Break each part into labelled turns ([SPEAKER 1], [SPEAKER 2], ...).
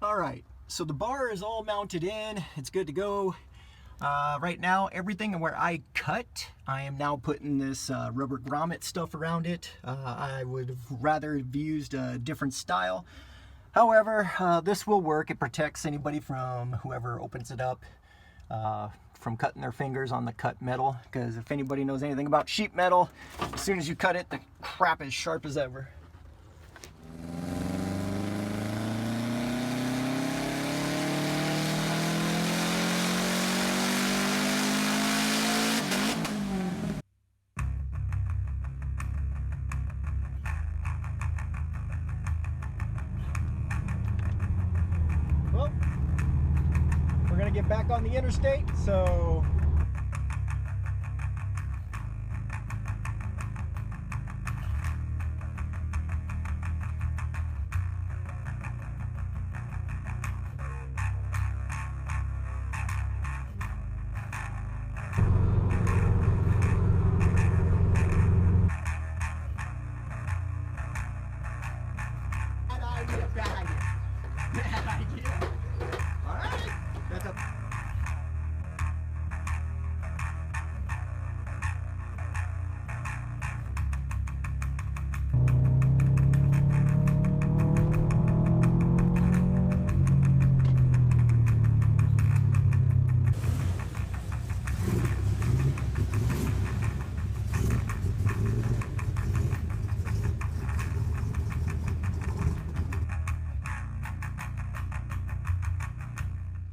[SPEAKER 1] Alright, so the bar is all mounted in, it's good to go. Right now, everything where I cut, I am now putting this rubber grommet stuff around it. I would have rather have used a different style. However, this will work. It protects anybody from whoever opens it up from cutting their fingers on the cut metal. Because if anybody knows anything about sheet metal, as soon as you cut it, the crap is sharp as ever. Well, we're gonna get back on the interstate, so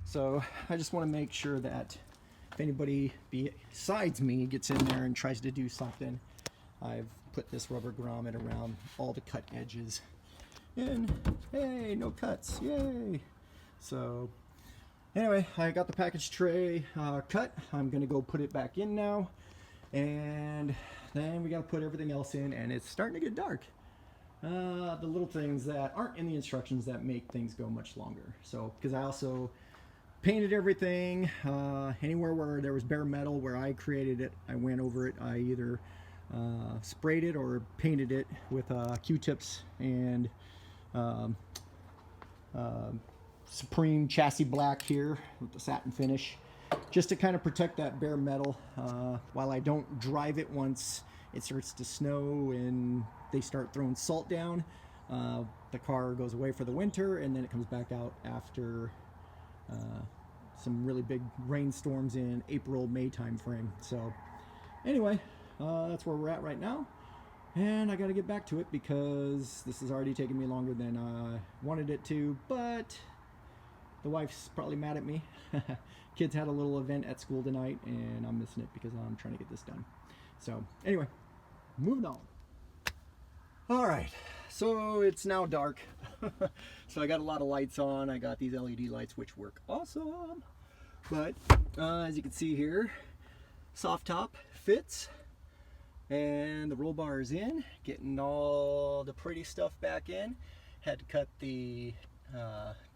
[SPEAKER 1] So I just want to make sure that if anybody besides me gets in there and tries to do something, I've put this rubber grommet around all the cut edges. And hey, no cuts, yay! So anyway, I got the package tray cut. I'm gonna go put it back in now. And then we gotta put everything else in, and it's starting to get dark. The little things that aren't in the instructions that make things go much longer. So, because I also painted everything, anywhere where there was bare metal where I created it, I went over it. I either sprayed it or painted it with Q-tips and Supreme chassis black here with the satin finish, just to kind of protect that bare metal while I don't drive it. Once it starts to snow and they start throwing salt down, the car goes away for the winter, and then it comes back out after some really big rainstorms in April, May time frame. So anyway, that's where we're at right now, and I got to get back to it because this is already taking me longer than I wanted it to, but the wife's probably mad at me. Kids had a little event at school tonight, and I'm missing it because I'm trying to get this done. So anyway, moving on. All right, so it's now dark. So I got a lot of lights on. I got these LED lights which work awesome. But as you can see here, soft top fits, and the roll bar is in, getting all the pretty stuff back in. Had to cut the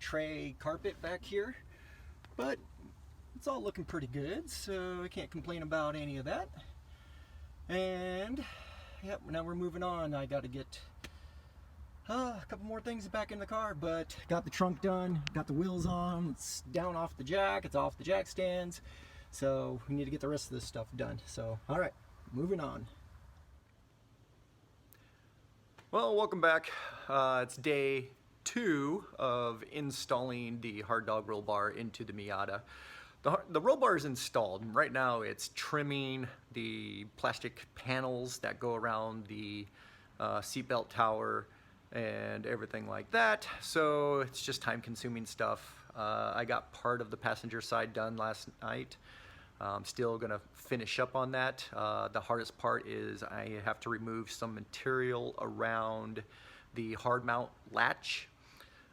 [SPEAKER 1] tray carpet back here, but it's all looking pretty good, so I can't complain about any of that. And yep, now we're moving on. I got to get a couple more things back in the car, but got the trunk done, got the wheels on, it's down off the jack, it's off the jack stands, so we need to get the rest of this stuff done. So all right, moving on. Well, welcome back. It's day 2 of installing the hard dog roll bar into the Miata. The roll bar is installed, and right now it's trimming the plastic panels that go around the seatbelt tower and everything like that. So it's just time-consuming stuff. I got part of the passenger side done last night. I'm still gonna finish up on that. The hardest part is I have to remove some material around the hard mount latch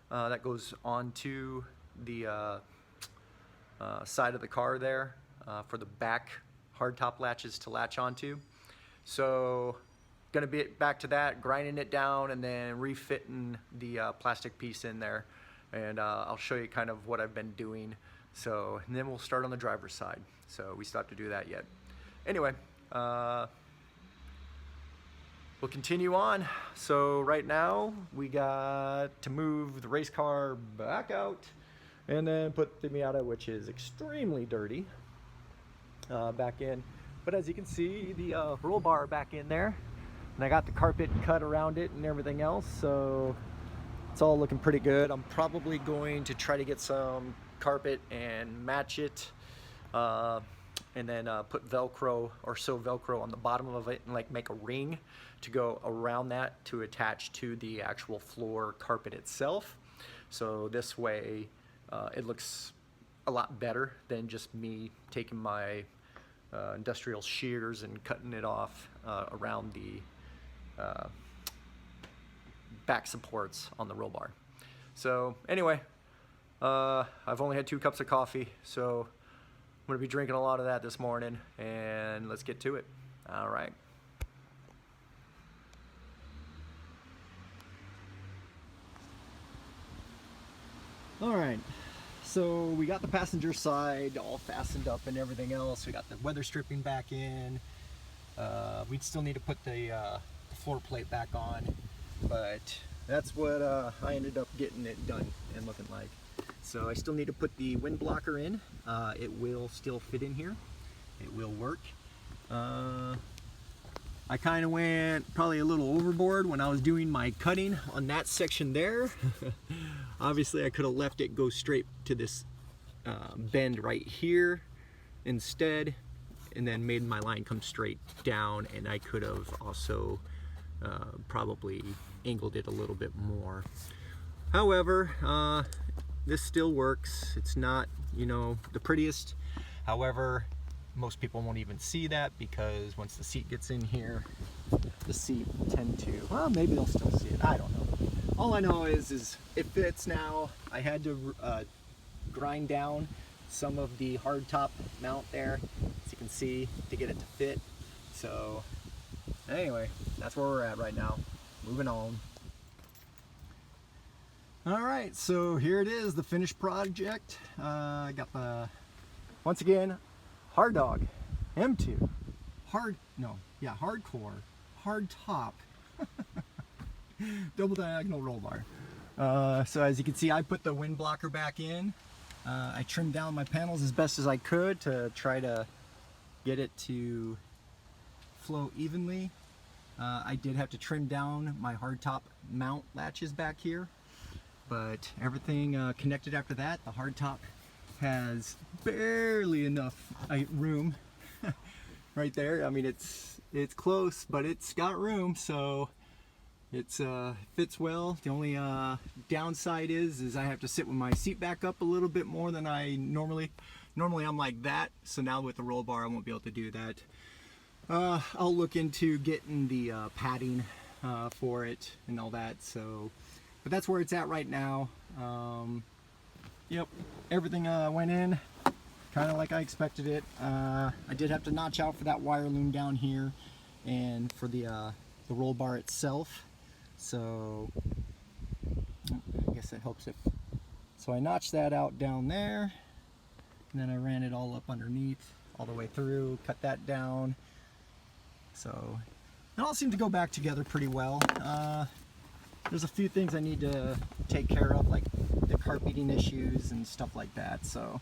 [SPEAKER 1] that goes onto the side of the car there for the back hardtop latches to latch onto. So gonna be back to that, grinding it down and then refitting the plastic piece in there, and I'll show you kind of what I've been doing. So, and then we'll start on the driver's side. So we still have to do that yet. Anyway, we'll continue on. So right now we got to move the race car back out and then put the Miata, which is extremely dirty, back in. But as you can see, the roll bar back in there, and I got the carpet cut around it and everything else, so it's all looking pretty good. I'm probably going to try to get some carpet and match it, and then put Velcro or sew Velcro on the bottom of it and like make a ring to go around that to attach to the actual floor carpet itself. So this way it looks a lot better than just me taking my industrial shears and cutting it off around the back supports on the roll bar. So anyway, I've only had 2 cups of coffee, so I'm going to be drinking a lot of that this morning, and let's get to it. All right. All right. So we got the passenger side all fastened up and everything else. We got the weather stripping back in. We'd still need to put the floor plate back on, but that's what I ended up getting it done and looking like. So I still need to put the wind blocker in. It will still fit in here. It will work. I kind of went probably a little overboard when I was doing my cutting on that section there. Obviously I could have left it go straight to this bend right here instead, and then made my line come straight down, and I could have also probably angled it a little bit more. However, this still works. It's not, you know, the prettiest. However, most people won't even see that, because once the seat gets in here, the seat tend to, well, maybe they'll still see it. I don't know. All I know is it fits now. I had to grind down some of the hardtop mount there, as you can see, to get it to fit. So anyway, that's where we're at right now. Moving on. All right, so here it is, the finished project. I got the, once again, Hard Dog M2, hardcore, hardtop, double diagonal roll bar. So as you can see, I put the wind blocker back in. I trimmed down my panels as best as I could to try to get it to flow evenly. I did have to trim down my hardtop mount latches back here, but everything connected after that. The hardtop has barely enough room right there. I mean, it's close, but it's got room, so it's fits well. The only downside is I have to sit with my seat back up a little bit more than I normally I'm like that, so now with the roll bar I won't be able to do that. I'll look into getting the padding for it and all that, so but that's where it's at right now. Yep, everything went in kind of like I expected it. I did have to notch out for that wire loom down here and for the roll bar itself, so I guess it helps if, so I notched that out down there, and then I ran it all up underneath all the way through, cut that down, so it all seemed to go back together pretty well. There's a few things I need to take care of, like the carpeting issues and stuff like that, so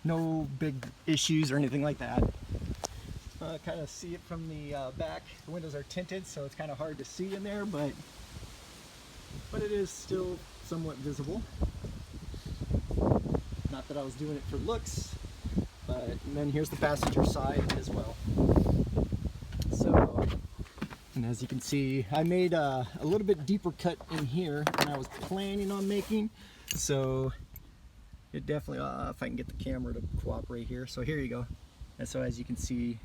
[SPEAKER 1] no big issues or anything like that. Kind of see it from the back. The windows are tinted, so it's kind of hard to see in there, but it is still somewhat visible. Not that I was doing it for looks, but and then here's the passenger side as well. So, and as you can see, I made a little bit deeper cut in here than I was planning on making, so it definitely, if I can get the camera to cooperate here, so here you go. And so as you can see,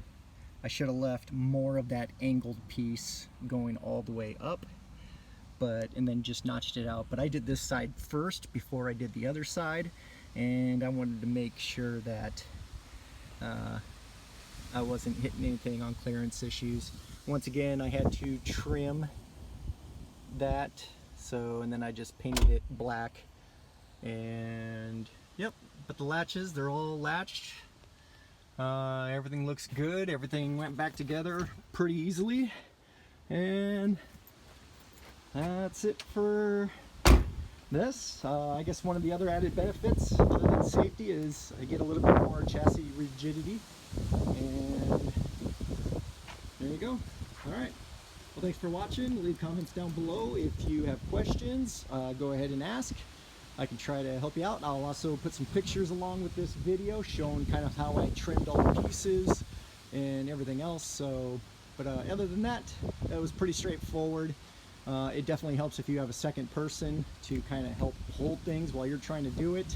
[SPEAKER 1] I should have left more of that angled piece going all the way up, and then just notched it out. But I did this side first before I did the other side, and I wanted to make sure that I wasn't hitting anything on clearance issues. Once again, I had to trim that, so, and then I just painted it black, and yep, but the latches, they're all latched. Everything looks good. Everything went back together pretty easily. And that's it for this. I guess one of the other added benefits, other than safety, is I get a little bit more chassis rigidity. And there you go. All right. Well, thanks for watching. Leave comments down below. If you have questions, go ahead and ask. I can try to help you out. I'll also put some pictures along with this video showing kind of how I trimmed all the pieces and everything else. So, but other than that, that was pretty straightforward. It definitely helps if you have a second person to kind of help hold things while you're trying to do it.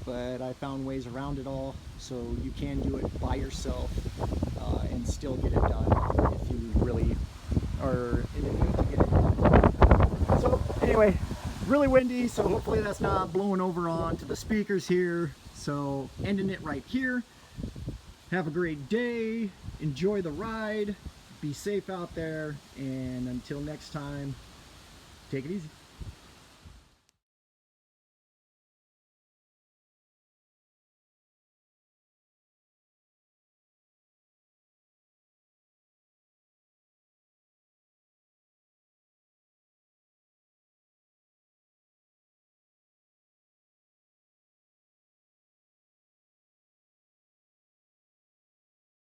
[SPEAKER 1] But I found ways around it all, so you can do it by yourself and still get it done if you really are in the need to get it done. So anyway, really windy, so hopefully that's not blowing over onto the speakers here. So ending it right here. Have a great day. Enjoy the ride. Be safe out there. And until next time, take it easy.